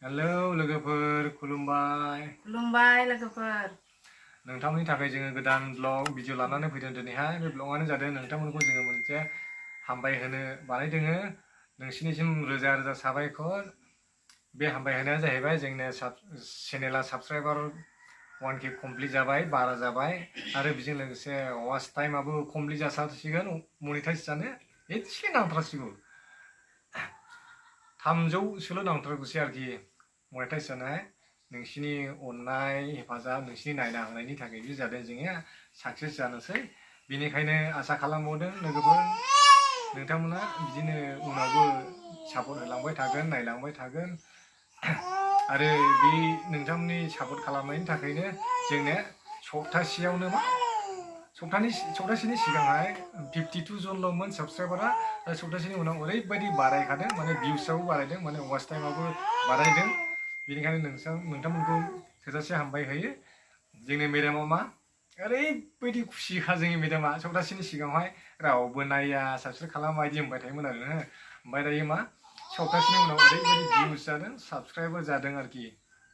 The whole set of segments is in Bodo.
हेलौ लोगोफोर खुलुमबाय। खुलुमबाय लोगोफोर। नोंथांमोननि थाखाय जोङो गोदान ब्लग भिडिअ लानानै फैदों दिनैहाय। बे ब्लगआनो जादों नोंथांमोनखौ जोङो मोनसे हामबायहोनो बानायदों। नोंसिनिसिम रोजा रोजा साबायखर। बे हामबायहोनाया जाहैबाय जोंना चेनेला साबस्क्राइबार 1K कमप्लिट जाबाय, बारा जाबाय आरो बेजों लोगोसे वाच टाइमाबो कमप्लिट जासिगोन। मनिटाइज जानो एसे नांथारसिगौ। 300सोल' नांथारगौसै आरोखि मनिटाइज जानाय। नोंसिनि अननाय हेफाजाब, नोंसिनि नायना होनायनि थाखाय जादों जोंनिया साक्सेस जानोसै। बेनिखायनो आसा खालामबावदों लोगोफोर नोंथांमोना बिदिनो उनावबो सापर्ट होलांबाय थागोन, नायलांबाय थागोन। आरो बे नोंथांमोननि सापर्ट खालामनायनि थाखायनो जोंने सप्तासेनि सिगांहाय 52 जनल'मोन साबस्क्राइबारा। सप्तासेनि उनाव ओरैबायदि बारायखादों, माने भिउसआबो बारायदों, माने वाच टाइमाबो बारायदों। बेनिखायनो नोंथांमोनखौ थोजासे हामबाय होयो। जोंनि मेदामा मा ओरैबायदि खुसिखा जोंनि मेदामा। सप्तासेनि सिगाङावहाय रावबो नाया, साबस्क्राइब खालामा बायदि होनबाय थायोमोन आरो। ओमफ्राय दायो मा सप्तासेनि उनाव ओरैबायदि भिउस जादों, साबस्क्राइबबो जादों आरोखि।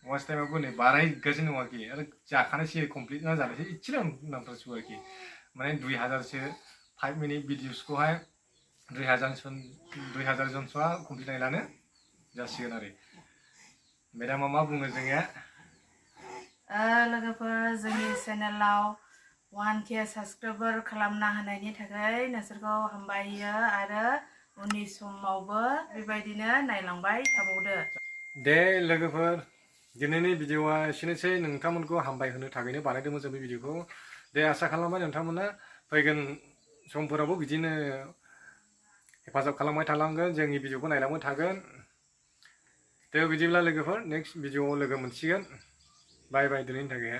वाच टाइमाबो नै बारायगासिनो दं आरोखि। आरो जाखानायसै, कमप्लिट जानोसै एसेल' नांथारसिगौ आरोखि। माने 2000सो 5 मिनिट भिडिअसखौहाय 2000 जनसोआ कमप्लिट नायलानो जासिगोन आरो। मेदामा मा बुङो जोंनिया? लोगोफोर, जोंनि चेनेलाव 1K साबस्क्राइबार खालामना होनायनि थाखाय नोंसोरखौ हामबायो आरो उननि समावबो बेबायदिनो नायलांबाय थाबावदो। दे लोगोफोर, दिनैनि भिडिअआ एसेनोसै। नोंथांमोनखौ हामबाय होनो थाखायनो बानायदोंमोन जों बे भिडिअखौ। दे आसा खालामबाय नोंथांमोना फैगोन समफोरावबो बिदिनो हेफाजाब खालामबाय थालांगोन, जोंनि भिडिअखौ नायलांबाय थागोन। दे बिदिब्ला लोगोफोर, नेक्स्ट भिडिअआव लोगो मोनसिगोन। बाय बाय दिनैनि थाखाय।